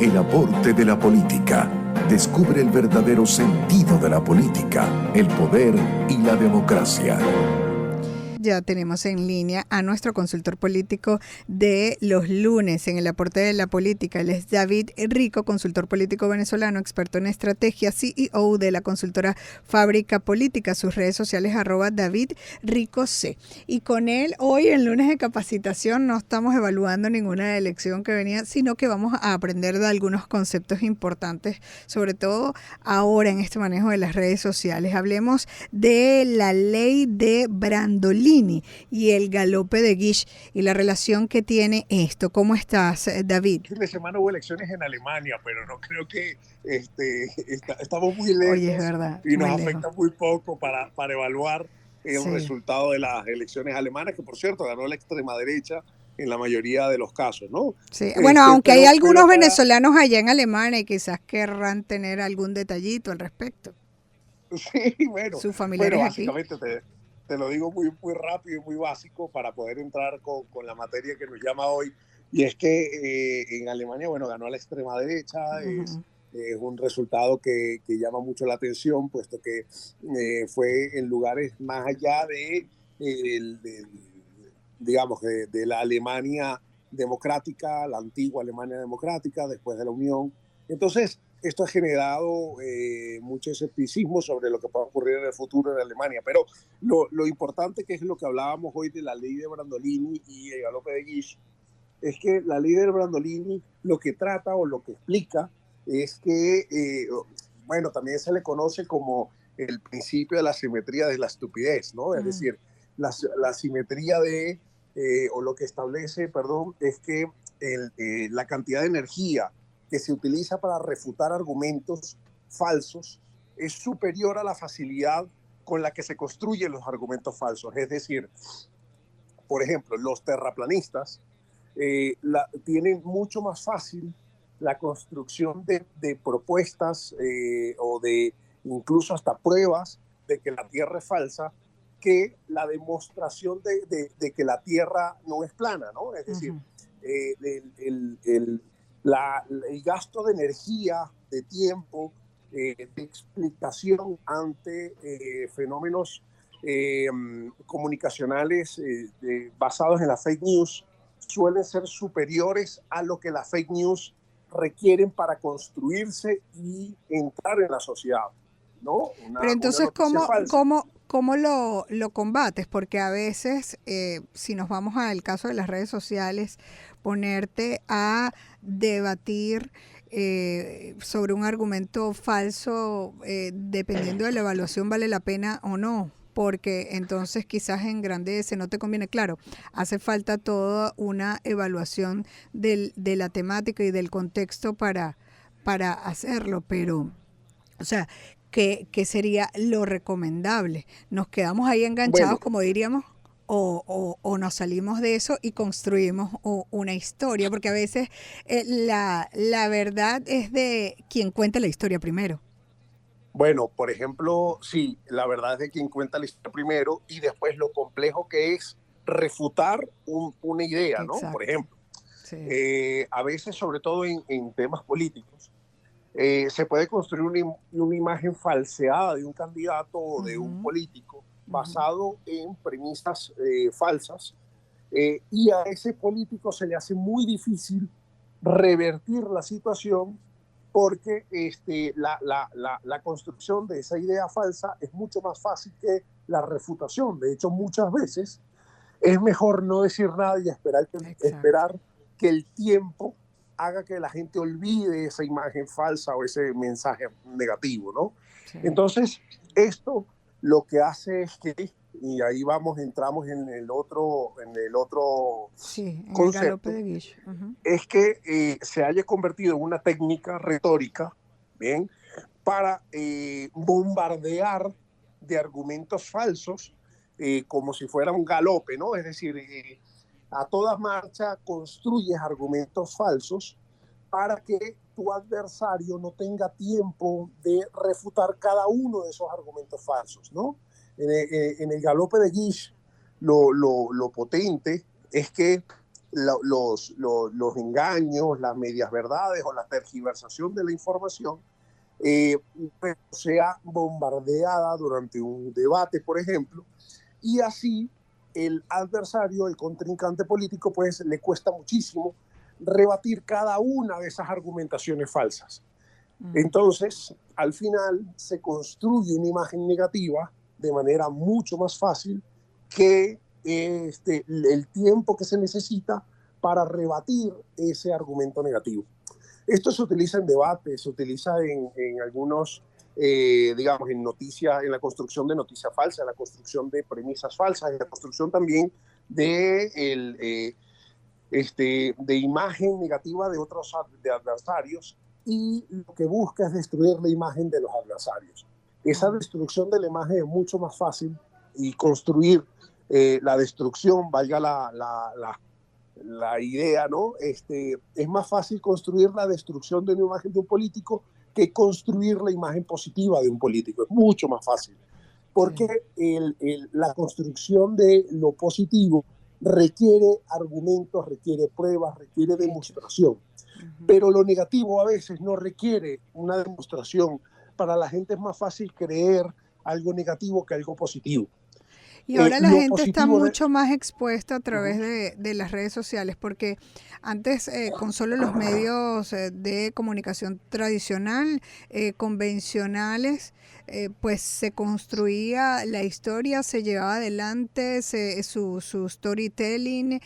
El aporte de la política. Descubre el verdadero sentido de la política, el poder y la democracia. Ya tenemos en línea a nuestro consultor político de los lunes en el aporte de la política. Él es David Rico, consultor político venezolano, experto en estrategia, CEO de la consultora Fábrica Política. Sus redes sociales @DavidRicoC. Y con él hoy en lunes de capacitación no estamos evaluando ninguna elección que venía, sino que vamos a aprender de algunos conceptos importantes, sobre todo ahora en este manejo de las redes sociales. Hablemos de la ley de Brandolini y el galope de Gish y la relación que tiene esto. ¿Cómo estás, David? El fin de semana hubo elecciones en Alemania, pero no creo que estamos muy lejos. Oye, es verdad, y nos muy afecta lejos. muy poco para evaluar el Sí. resultado de las elecciones alemanas, que por cierto ganó la extrema derecha en la mayoría de los casos, ¿no? Sí. Bueno, aunque hay algunos pero venezolanos allá en Alemania y quizás querrán tener algún detallito al respecto. Sí, bueno, Sus familiares aquí. básicamente te lo digo muy, muy rápido y muy básico para poder entrar con la materia que nos llama hoy. Y es que en Alemania, bueno, ganó a la extrema derecha, es un resultado que llama mucho la atención, puesto que fue en lugares más allá digamos, de la Alemania democrática, la antigua Alemania democrática, después de la Unión. Entonces, esto ha generado mucho escepticismo sobre lo que puede ocurrir en el futuro en Alemania. Pero lo importante, que es lo que hablábamos hoy de la ley de Brandolini y el galope de Gish, es que la ley de Brandolini lo que trata o lo que explica es que, bueno, también se le conoce como el principio de la simetría de la estupidez, ¿no? Es decir, la simetría o lo que establece, perdón, es que la cantidad de energía que se utiliza para refutar argumentos falsos es superior a la facilidad con la que se construyen los argumentos falsos. Es decir, por ejemplo, los terraplanistas tienen mucho más fácil la construcción de propuestas o de incluso hasta pruebas de que la Tierra es falsa, que la demostración de que la Tierra no es plana, ¿no? Es decir, el gasto de energía, de tiempo, de explicación ante fenómenos comunicacionales basados en la fake news suelen ser superiores a lo que las fake news requieren para construirse y entrar en la sociedad, ¿no? Pero Una entonces, noticia falsa. ¿cómo lo combates? Porque a veces, si nos vamos al caso de las redes sociales, ponerte a debatir sobre un argumento falso, dependiendo de la evaluación, vale la pena o no. Porque entonces quizás engrandece, no te conviene. Claro, hace falta toda una evaluación de la temática y del contexto para hacerlo, pero, o sea, ¿qué sería lo recomendable? ¿Nos quedamos ahí enganchados, Bueno, como diríamos? O nos salimos de eso y construimos una historia? Porque a veces la verdad es de quien cuenta la historia primero. bueno, por ejemplo, sí, la verdad es de quien cuenta la historia primero y después lo complejo que es refutar una idea, ¿no? Por Exacto. ejemplo, Sí. a veces, sobre todo en temas políticos, se puede construir una imagen falseada de un candidato o de un político basado en premisas falsas, y a ese político se le hace muy difícil revertir la situación porque la construcción de esa idea falsa es mucho más fácil que la refutación. De hecho, muchas veces es mejor no decir nada y Exacto. esperar que el tiempo haga que la gente olvide esa imagen falsa o ese mensaje negativo, ¿no? Sí. Entonces, esto lo que hace es que, y ahí entramos en el otro Sí, en el galope concepto, de Gish. es que se haya convertido en una técnica retórica, ¿bien? Para bombardear de argumentos falsos, como si fuera un galope, ¿no? Es decir, a toda marcha construyes argumentos falsos para que tu adversario no tenga tiempo de refutar cada uno de esos argumentos falsos, ¿no? En el galope de Gish, lo potente es que los engaños, las medias verdades o la tergiversación de la información sea bombardeada durante un debate, por ejemplo, y así el adversario, el contrincante político, pues le cuesta muchísimo rebatir cada una de esas argumentaciones falsas. Entonces, al final se construye una imagen negativa de manera mucho más fácil que el tiempo que se necesita para rebatir ese argumento negativo. Esto se utiliza en debates, se utiliza en algunos, digamos, en noticias, en la construcción de noticias falsas, en la construcción de premisas falsas, en la construcción también de, de imagen negativa de otros adversarios, y lo que busca es destruir la imagen de los adversarios. Esa destrucción de la imagen es mucho más fácil, y construir la destrucción, valga la idea, ¿no? Es más fácil construir la destrucción de una imagen de un político que construir la imagen positiva de un político. Es mucho más fácil, porque la construcción de lo positivo requiere argumentos, requiere pruebas, requiere demostración. Pero lo negativo a veces no requiere una demostración. Para la gente es más fácil creer algo negativo que algo positivo. Y ahora la gente está mucho más expuesta a través de las redes sociales, porque antes con solo los medios de comunicación tradicional, convencionales, pues se construía la historia, se llevaba adelante su storytelling,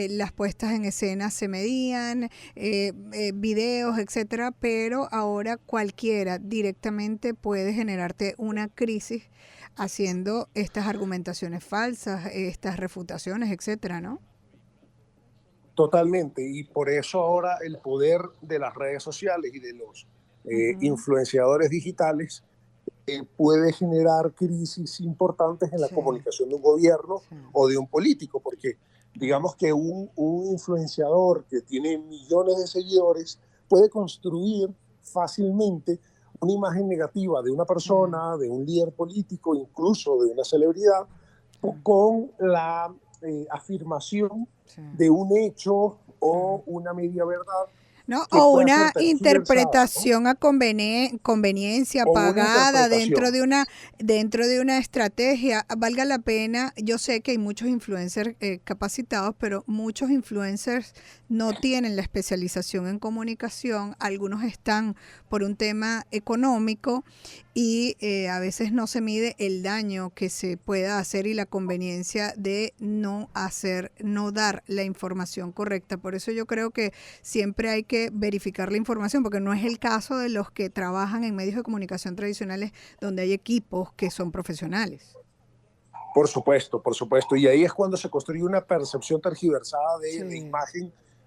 las puestas en escena se medían, videos, etcétera, pero ahora cualquiera directamente puede generarte una crisis haciendo estas argumentaciones falsas, estas refutaciones, etcétera, ¿no? Totalmente, y por eso ahora el poder de las redes sociales y de los influenciadores digitales puede generar crisis importantes en la comunicación de un gobierno o de un político, porque digamos que un influenciador que tiene millones de seguidores puede construir fácilmente una imagen negativa de una persona, de un líder político, incluso de una celebridad, con la afirmación de un hecho o una media verdad. ¿No? O una interpretación, ¿no?, a conveniencia pagada dentro de una estrategia. Valga la pena, yo sé que hay muchos influencers capacitados, pero muchos influencers no tienen la especialización en comunicación. Algunos están por un tema económico y a veces no se mide el daño que se pueda hacer y la conveniencia de no dar la información correcta. Por eso yo creo que siempre hay que verificar la información, porque no es el caso de los que trabajan en medios de comunicación tradicionales donde hay equipos que son profesionales. Por supuesto, y ahí es cuando se construye una percepción tergiversada de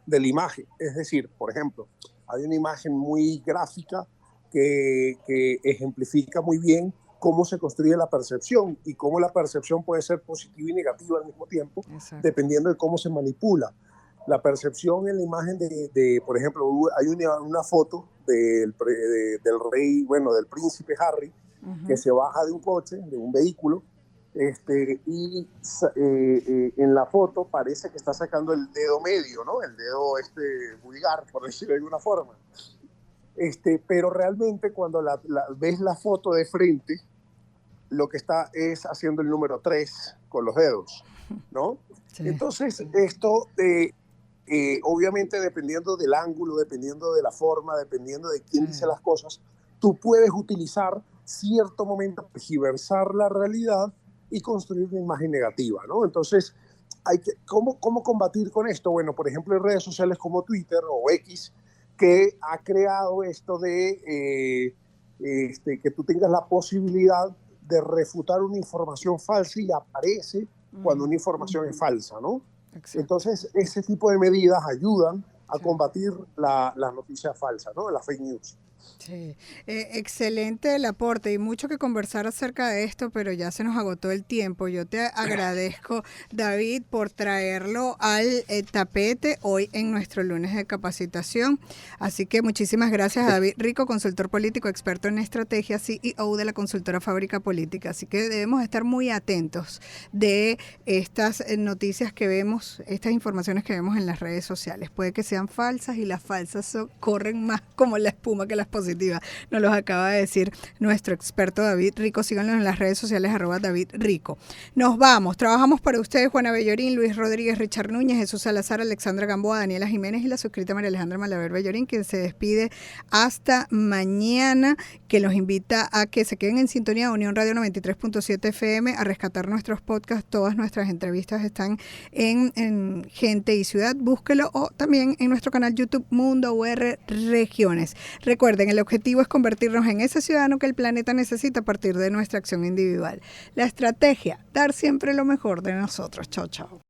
la imagen. Es decir, por ejemplo, hay una imagen muy gráfica que ejemplifica muy bien cómo se construye la percepción y cómo la percepción puede ser positiva y negativa al mismo tiempo, dependiendo de cómo se manipula. La percepción en la imagen por ejemplo, hay una foto del rey, bueno, del príncipe Harry, que se baja de un coche, de un vehículo, y en la foto parece que está sacando el dedo medio, ¿no? El dedo vulgar, por decirlo de alguna forma. Pero realmente cuando ves la foto de frente, lo que está es haciendo el número 3 con los dedos, ¿no? Entonces, esto obviamente dependiendo del ángulo, dependiendo de la forma, dependiendo de quién dice las cosas, tú puedes utilizar cierto momento para tergiversar la realidad y construir una imagen negativa, ¿no? Entonces, ¿cómo combatir con esto? Bueno, por ejemplo, en redes sociales como Twitter o X, que ha creado esto de que tú tengas la posibilidad de refutar una información falsa y aparece cuando una información es falsa, ¿no? Exacto. Entonces, ese tipo de medidas ayudan a combatir las noticias falsas, ¿no? Las fake news. Sí, excelente el aporte y mucho que conversar acerca de esto, pero ya se nos agotó el tiempo. Yo te agradezco, David, por traerlo al tapete hoy en nuestro lunes de capacitación. Así que muchísimas gracias a David Rico, consultor político, experto en estrategia, CEO de la consultora Fábrica Política. Así que debemos estar muy atentos de estas noticias que vemos, estas informaciones que vemos en las redes sociales. Puede que sean falsas y las falsas corren más como la espuma que las positivas. Nos los acaba de decir nuestro experto David Rico. Síganlo en las redes sociales @David Rico. Nos vamos. Trabajamos para ustedes Juana Bellorín, Luis Rodríguez, Richard Núñez, Jesús Salazar, Alexandra Gamboa, Daniela Jiménez y la suscrita María Alejandra Malaver Bellorín, quien se despide hasta mañana, que los invita a que se queden en sintonía de Unión Radio 93.7 FM a rescatar nuestros podcasts. Todas nuestras entrevistas están en Gente y Ciudad. Búsquelo, o también en nuestro canal YouTube Mundo UR Regiones. Recuerden, el objetivo es convertirnos en ese ciudadano que el planeta necesita a partir de nuestra acción individual. La estrategia, dar siempre lo mejor de nosotros. Chao, chao.